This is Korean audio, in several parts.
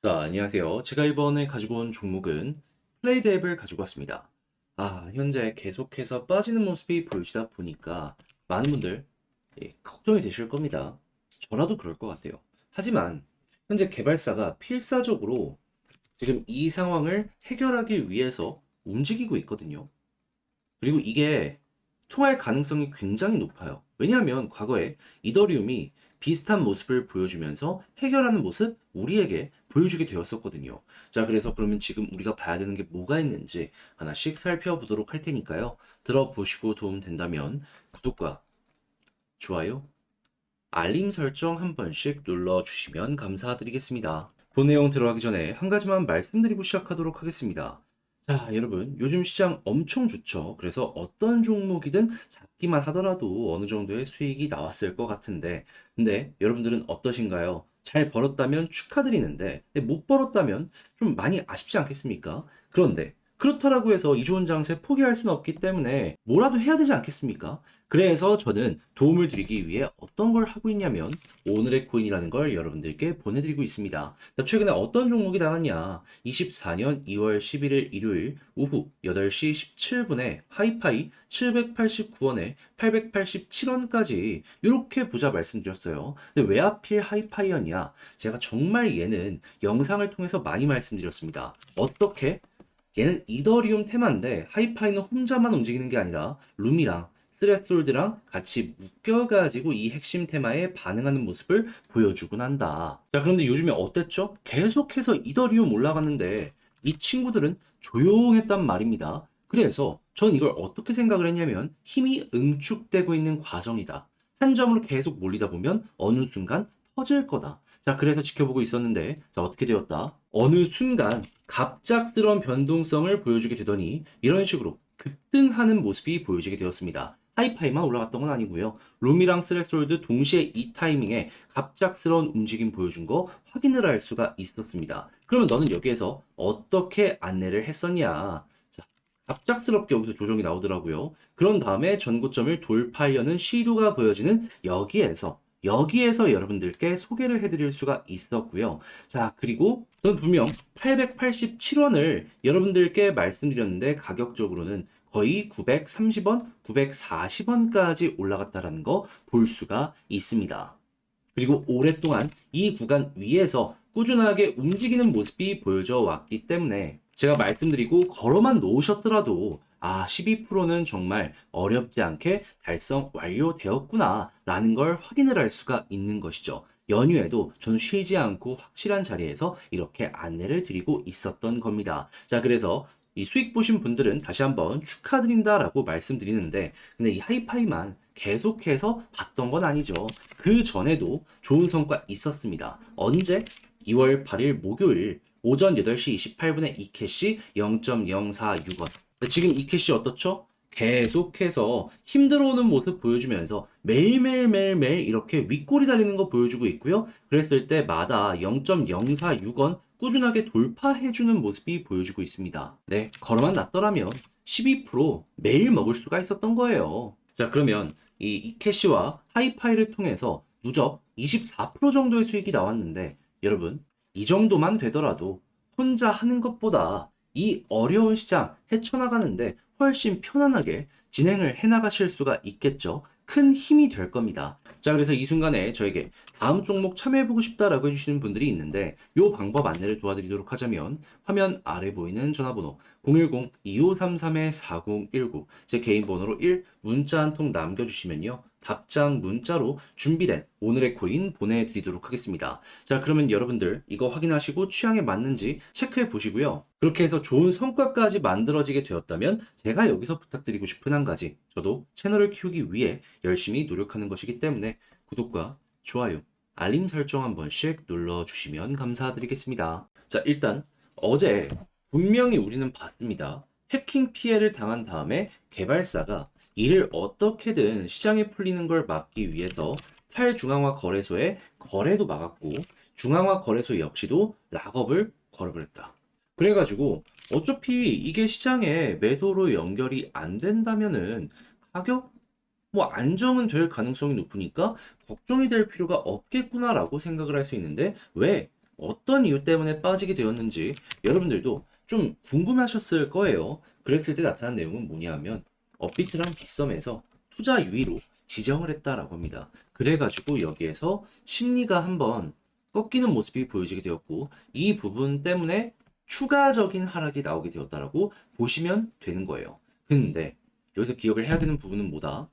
자, 안녕하세요. 제가 이번에 가지고 온 종목은 플레이드 앱을 가지고 왔습니다. 현재 계속해서 빠지는 모습이 보이시다 보니까 많은 분들 걱정이 되실 겁니다. 저라도 그럴 것 같아요. 하지만 현재 개발사가 필사적으로 지금 이 상황을 해결하기 위해서 움직이고 있거든요. 그리고 이게 통할 가능성이 굉장히 높아요. 왜냐하면 과거에 이더리움이 비슷한 모습을 보여주면서 해결하는 모습 우리에게 보여주게 되었었거든요. 자, 그래서 그러면 지금 우리가 봐야 되는 게 뭐가 있는지 하나씩 살펴보도록 할 테니까요. 들어보시고 도움 된다면 구독과 좋아요, 알림 설정 한 번씩 눌러주시면 감사드리겠습니다. 본 내용 들어가기 전에 한 가지만 말씀드리고 시작하도록 하겠습니다. 자, 여러분, 요즘 시장 엄청 좋죠. 그래서 어떤 종목이든 잡기만 하더라도 어느 정도의 수익이 나왔을 것 같은데, 근데 여러분들은 어떠신가요? 잘 벌었다면 축하드리는데, 근데 못 벌었다면 좀 많이 아쉽지 않겠습니까? 그런데, 그렇다라고 해서 이 좋은 장세 포기할 수는 없기 때문에 뭐라도 해야 되지 않겠습니까? 그래서 저는 도움을 드리기 위해 어떤 걸 하고 있냐면 오늘의 코인이라는 걸 여러분들께 보내드리고 있습니다. 자, 최근에 어떤 종목이 나왔냐? 24년 2월 11일 일요일 오후 8시 17분에 하이파이 789원에 887원까지 이렇게 보자 말씀드렸어요. 근데 왜 하필 하이파이였냐? 제가 정말 얘는 영상을 통해서 많이 말씀드렸습니다. 어떻게? 얘는 이더리움 테마인데 하이파이는 혼자만 움직이는 게 아니라 룸이랑 스레솔드랑 같이 묶여가지고 이 핵심 테마에 반응하는 모습을 보여주곤 한다. 자, 그런데 요즘에 어땠죠? 계속해서 이더리움 올라갔는데 이 친구들은 조용했단 말입니다. 그래서 전 이걸 어떻게 생각을 했냐면 힘이 응축되고 있는 과정이다. 한 점으로 계속 몰리다 보면 어느 순간 터질 거다. 자, 그래서 지켜보고 있었는데, 자, 어떻게 되었다? 어느 순간 갑작스러운 변동성을 보여주게 되더니 이런 식으로 급등하는 모습이 보여지게 되었습니다. 하이파이만 올라갔던 건 아니고요. 룸이랑 스레솔드 동시에 이 타이밍에 갑작스러운 움직임 보여준 거 확인을 할 수가 있었습니다. 그러면 너는 여기에서 어떻게 안내를 했었냐? 자, 갑작스럽게 여기서 조정이 나오더라고요. 그런 다음에 전고점을 돌파하려는 시도가 보여지는 여기에서 여러분들께 소개를 해드릴 수가 있었고요. 자, 그리고 저는 분명 887원을 여러분들께 말씀드렸는데 가격적으로는 거의 930원, 940원까지 올라갔다라는 거 볼 수가 있습니다. 그리고 오랫동안 이 구간 위에서 꾸준하게 움직이는 모습이 보여져 왔기 때문에 제가 말씀드리고 걸어만 놓으셨더라도 12%는 정말 어렵지 않게 달성 완료되었구나 라는 걸 확인을 할 수가 있는 것이죠. 연휴에도 저는 쉬지 않고 확실한 자리에서 이렇게 안내를 드리고 있었던 겁니다. 자, 그래서 이 수익 보신 분들은 다시 한번 축하드린다라고 말씀드리는데, 근데 이 하이파이만 계속해서 봤던 건 아니죠. 그 전에도 좋은 성과 있었습니다. 언제? 2월 8일 목요일 오전 8시 28분에 이캐시 0.046원. 지금 이캐시 어떻죠? 계속해서 힘들어오는 모습 보여주면서 매일매일 이렇게 윗골이 달리는 거 보여주고 있고요. 그랬을 때마다 0.046원 꾸준하게 돌파해주는 모습이 보여주고 있습니다. 네, 걸어만 놨더라면 12% 매일 먹을 수가 있었던 거예요. 자, 그러면 이 이캐시와 하이파이를 통해서 누적 24% 정도의 수익이 나왔는데 여러분, 이 정도만 되더라도 혼자 하는 것보다 이 어려운 시장 헤쳐나가는데 훨씬 편안하게 진행을 해나가실 수가 있겠죠. 큰 힘이 될 겁니다. 자, 그래서 이 순간에 저에게 다음 종목 참여해보고 싶다라고 해주시는 분들이 있는데 이 방법 안내를 도와드리도록 하자면 화면 아래 보이는 전화번호 010-2533-4019 제 개인 번호로 1 문자 한 통 남겨주시면요. 답장 문자로 준비된 오늘의 코인 보내드리도록 하겠습니다. 자, 그러면 여러분들 이거 확인하시고 취향에 맞는지 체크해 보시고요. 그렇게 해서 좋은 성과까지 만들어지게 되었다면 제가 여기서 부탁드리고 싶은 한 가지, 저도 채널을 키우기 위해 열심히 노력하는 것이기 때문에 구독과 좋아요, 알림 설정 한 번씩 눌러주시면 감사드리겠습니다. 자, 일단 어제 분명히 우리는 봤습니다. 해킹 피해를 당한 다음에 개발사가 이를 어떻게든 시장에 풀리는 걸 막기 위해서 탈중앙화 거래소의 거래도 막았고 중앙화 거래소 역시도 락업을 걸어버렸다. 그래가지고 어차피 이게 시장에 매도로 연결이 안 된다면은 가격 뭐 안정은 될 가능성이 높으니까 걱정이 될 필요가 없겠구나라고 생각을 할 수 있는데 왜 어떤 이유 때문에 빠지게 되었는지 여러분들도 좀 궁금하셨을 거예요. 그랬을 때 나타난 내용은 뭐냐면 업비트랑 빗썸에서 투자 유의로 지정을 했다라고 합니다. 그래가지고 여기에서 심리가 한번 꺾이는 모습이 보여지게 되었고 이 부분 때문에 추가적인 하락이 나오게 되었다라고 보시면 되는 거예요. 근데 여기서 기억을 해야 되는 부분은 뭐다?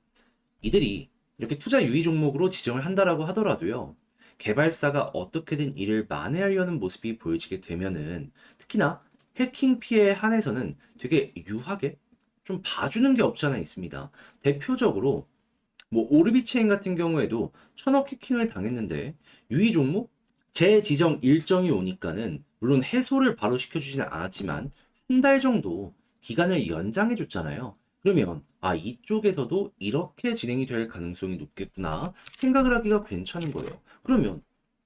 이들이 이렇게 투자 유의 종목으로 지정을 한다라고 하더라도요. 개발사가 어떻게든 이를 만회하려는 모습이 보여지게 되면은 특히나 해킹 피해에 한해서는 되게 유하게 좀 봐주는 게 없지 않아 있습니다. 대표적으로 뭐 오르비 체인 같은 경우에도 1000억 해킹을 당했는데 유의 종목 재지정 일정이 오니까는 물론 해소를 바로 시켜주지는 않았지만 한 달 정도 기간을 연장해 줬잖아요. 그러면 아 이쪽에서도 이렇게 진행이 될 가능성이 높겠구나 생각을 하기가 괜찮은 거예요. 그러면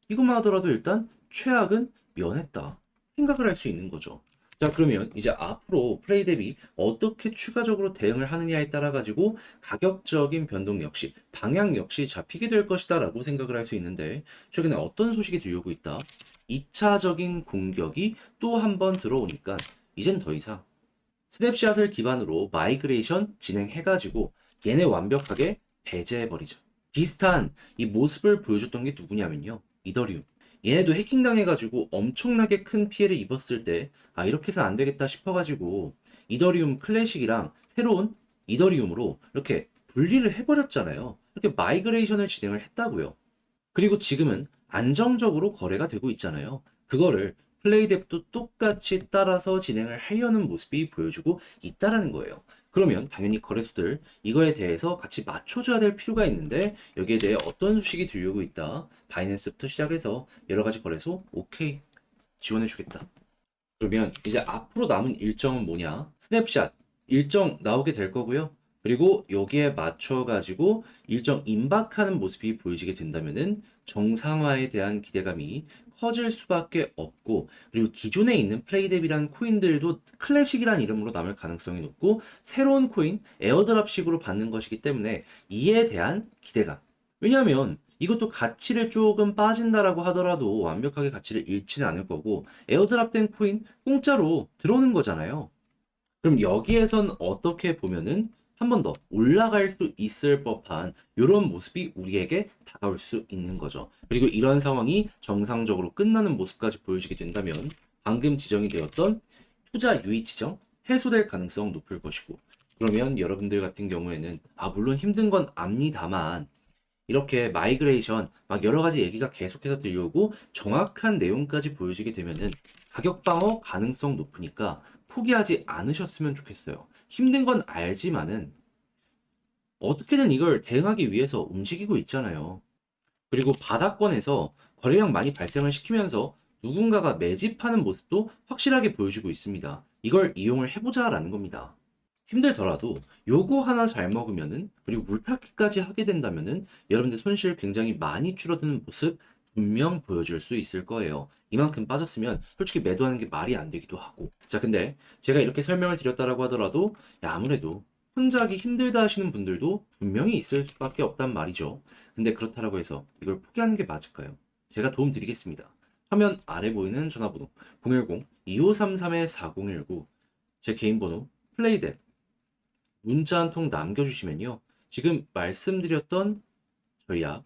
이것만 하더라도 일단 최악은 면했다 생각을 할 수 있는 거죠. 자 그러면 이제 앞으로 플레이 대비 어떻게 추가적으로 대응을 하느냐에 따라 가지고 가격적인 변동 역시 방향 역시 잡히게 될 것이다 라고 생각을 할 수 있는데 최근에 어떤 소식이 들려오고 있다. 2차적인 공격이 또 한 번 들어오니까 이젠 더 이상 스냅샷을 기반으로 마이그레이션 진행해가지고 얘네 완벽하게 배제해버리자. 비슷한 이 모습을 보여줬던 게 누구냐면요. 이더리움. 얘네도 해킹당해가지고 엄청나게 큰 피해를 입었을 때, 아, 이렇게 해서 안 되겠다 싶어가지고, 이더리움 클래식이랑 새로운 이더리움으로 이렇게 분리를 해버렸잖아요. 이렇게 마이그레이션을 진행을 했다고요. 그리고 지금은 안정적으로 거래가 되고 있잖아요. 그거를 플레이뎁도 똑같이 따라서 진행을 하려는 모습이 보여주고 있다라는 거예요. 그러면 당연히 거래소들 이거에 대해서 같이 맞춰줘야 될 필요가 있는데 여기에 대해 어떤 소식이 들려오고 있다. 바이낸스부터 시작해서 여러 가지 거래소 오케이 지원해주겠다. 그러면 이제 앞으로 남은 일정은 뭐냐? 스냅샷 일정 나오게 될 거고요. 그리고 여기에 맞춰가지고 일정 임박하는 모습이 보여지게 된다면은 정상화에 대한 기대감이 커질 수밖에 없고, 그리고 기존에 있는 플레이뎁이라는 코인들도 클래식이라는 이름으로 남을 가능성이 높고, 새로운 코인 에어드랍식으로 받는 것이기 때문에 이에 대한 기대감. 왜냐하면 이것도 가치를 조금 빠진다라고 하더라도 완벽하게 가치를 잃지는 않을 거고, 에어드랍된 코인 공짜로 들어오는 거잖아요. 그럼 여기에선 어떻게 보면은 한 번 더 올라갈 수 있을 법한 이런 모습이 우리에게 다가올 수 있는 거죠. 그리고 이런 상황이 정상적으로 끝나는 모습까지 보여지게 된다면 방금 지정이 되었던 투자 유의 지정 해소될 가능성 높을 것이고, 그러면 여러분들 같은 경우에는 아 물론 힘든 건 압니다만 이렇게 마이그레이션 막 여러 가지 얘기가 계속해서 들려오고 정확한 내용까지 보여지게 되면은 가격 방어 가능성 높으니까 포기하지 않으셨으면 좋겠어요. 힘든 건 알지만은 어떻게든 이걸 대응하기 위해서 움직이고 있잖아요. 그리고 바닥권에서 거래량 많이 발생을 시키면서 누군가가 매집하는 모습도 확실하게 보여주고 있습니다. 이걸 이용을 해보자라는 겁니다. 힘들더라도 요거 하나 잘 먹으면은 그리고 물타기까지 하게 된다면은 여러분들 손실 굉장히 많이 줄어드는 모습 분명 보여줄 수 있을 거예요. 이만큼 빠졌으면 솔직히 매도하는 게 말이 안 되기도 하고. 자, 근데 제가 이렇게 설명을 드렸다라고 하더라도 야, 아무래도 혼자 하기 힘들다 하시는 분들도 분명히 있을 수밖에 없단 말이죠. 근데 그렇다라고 해서 이걸 포기하는 게 맞을까요? 제가 도움 드리겠습니다. 화면 아래 보이는 전화번호 010-2533-4019 제 개인 번호 플레이뎁 문자 한 통 남겨주시면요. 지금 말씀드렸던 전략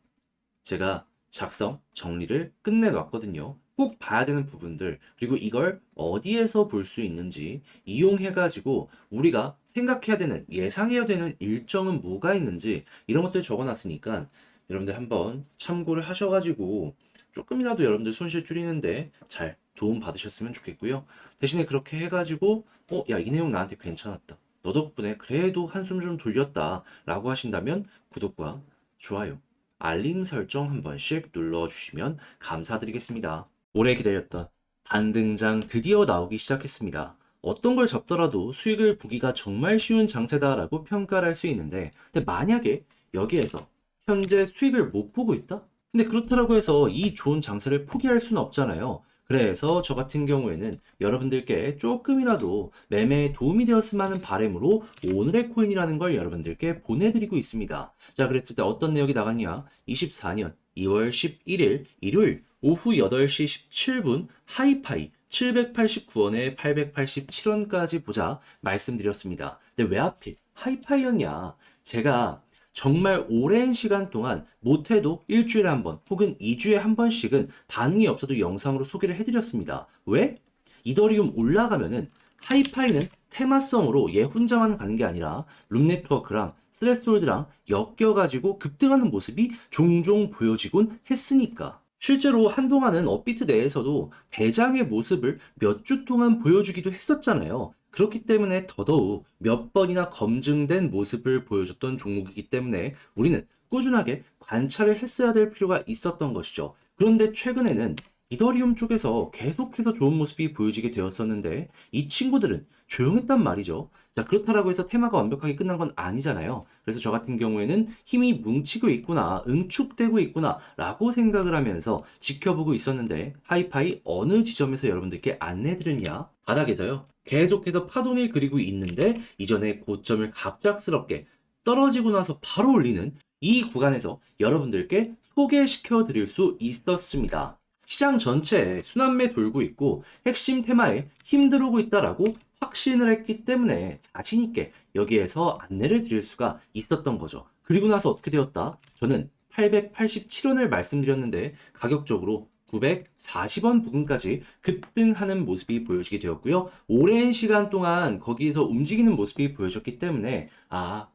제가 작성, 정리를 끝내놨거든요. 꼭 봐야 되는 부분들, 그리고 이걸 어디에서 볼 수 있는지 이용해가지고 우리가 생각해야 되는, 예상해야 되는 일정은 뭐가 있는지 이런 것들 적어놨으니까 여러분들 한번 참고를 하셔가지고 조금이라도 여러분들 손실 줄이는데 잘 도움 받으셨으면 좋겠고요. 대신에 그렇게 해가지고 야, 이 내용 나한테 괜찮았다. 너 덕분에 그래도 한숨 좀 돌렸다 라고 하신다면 구독과 좋아요, 알림 설정 한 번씩 눌러주시면 감사드리겠습니다. 오래 기다렸던 반등장 드디어 나오기 시작했습니다. 어떤 걸 잡더라도 수익을 보기가 정말 쉬운 장세다라고 평가를 할 수 있는데, 근데 만약에 여기에서 현재 수익을 못 보고 있다? 근데 그렇다고 해서 이 좋은 장세를 포기할 수는 없잖아요. 그래서 저 같은 경우에는 여러분들께 조금이라도 매매에 도움이 되었으면 하는 바람으로 오늘의 코인이라는 걸 여러분들께 보내드리고 있습니다. 자, 그랬을 때 어떤 내역이 나갔냐? 24년 2월 11일 일요일 오후 8시 17분 하이파이 789원에 887원까지 보자 말씀드렸습니다. 근데 왜 하필 하이파이였냐? 제가 정말 오랜 시간 동안 못해도 일주일에 한 번 혹은 2주에 한 번씩은 반응이 없어도 영상으로 소개를 해드렸습니다. 왜? 이더리움 올라가면은 하이파이는 테마성으로 얘 혼자만 가는 게 아니라 룸네트워크랑 스레스홀드랑 엮여가지고 급등하는 모습이 종종 보여지곤 했으니까. 실제로 한동안은 업비트 내에서도 대장의 모습을 몇 주 동안 보여주기도 했었잖아요. 그렇기 때문에 더더욱 몇 번이나 검증된 모습을 보여줬던 종목이기 때문에 우리는 꾸준하게 관찰을 했어야 될 필요가 있었던 것이죠. 그런데 최근에는 이더리움 쪽에서 계속해서 좋은 모습이 보여지게 되었었는데 이 친구들은 조용했단 말이죠. 자, 그렇다라고 해서 테마가 완벽하게 끝난 건 아니잖아요. 그래서 저 같은 경우에는 힘이 뭉치고 있구나, 응축되고 있구나 라고 생각을 하면서 지켜보고 있었는데 하이파이 어느 지점에서 여러분들께 안내드렸냐? 바닥에서요. 계속해서 파동을 그리고 있는데 이전에 고점을 갑작스럽게 떨어지고 나서 바로 올리는 이 구간에서 여러분들께 소개시켜 드릴 수 있었습니다. 시장 전체에 순환매 돌고 있고 핵심 테마에 힘 들어오고 있다라고 확신을 했기 때문에 자신 있게 여기에서 안내를 드릴 수가 있었던 거죠. 그리고 나서 어떻게 되었다? 저는 887원을 말씀드렸는데 가격적으로 940원 부근까지 급등하는 모습이 보여지게 되었고요. 오랜 시간 동안 거기에서 움직이는 모습이 보여졌기 때문에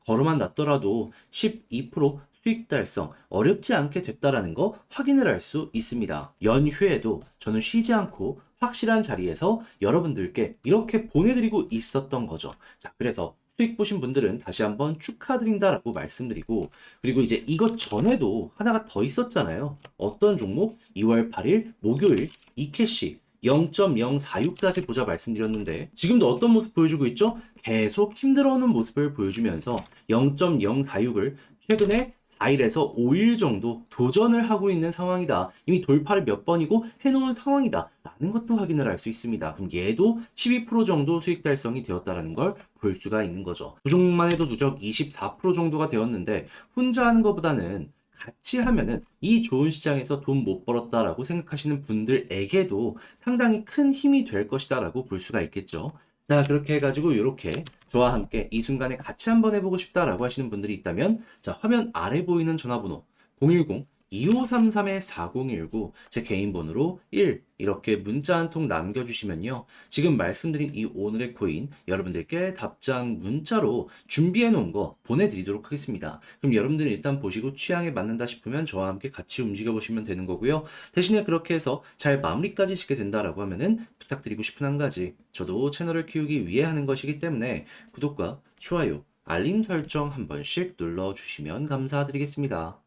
걸어만 놨더라도 12% 수익 달성 어렵지 않게 됐다라는 거 확인을 할 수 있습니다. 연휴에도 저는 쉬지 않고 확실한 자리에서 여러분들께 이렇게 보내드리고 있었던 거죠. 자, 그래서 수익 보신 분들은 다시 한번 축하드린다라고 말씀드리고, 그리고 이제 이것 전에도 하나가 더 있었잖아요. 어떤 종목? 2월 8일 목요일 이캐시 0.046까지 보자 말씀드렸는데 지금도 어떤 모습 보여주고 있죠? 계속 힘들어오는 모습을 보여주면서 0.046을 최근에 4일에서 5일 정도 도전을 하고 있는 상황이다. 이미 돌파를 몇 번이고 해놓은 상황이다. 라는 것도 확인을 할 수 있습니다. 그럼 얘도 12% 정도 수익 달성이 되었다라는 걸 볼 수가 있는 거죠. 두 종목만 해도 누적 24% 정도가 되었는데 혼자 하는 것보다는 같이 하면은 이 좋은 시장에서 돈 못 벌었다라고 생각하시는 분들에게도 상당히 큰 힘이 될 것이다라고 볼 수가 있겠죠. 자, 그렇게 해가지고 이렇게 저와 함께 이 순간에 같이 한번 해보고 싶다라고 하시는 분들이 있다면 자, 화면 아래 보이는 전화번호 010-2533-4019 제 개인 번호로 1 이렇게 문자 한 통 남겨주시면요. 지금 말씀드린 이 오늘의 코인 여러분들께 답장 문자로 준비해 놓은 거 보내드리도록 하겠습니다. 그럼 여러분들은 일단 보시고 취향에 맞는다 싶으면 저와 함께 같이 움직여 보시면 되는 거고요. 대신에 그렇게 해서 잘 마무리까지 짓게 된다라고 하면은 부탁드리고 싶은 한 가지, 저도 채널을 키우기 위해 하는 것이기 때문에 구독과 좋아요, 알림 설정 한 번씩 눌러주시면 감사드리겠습니다.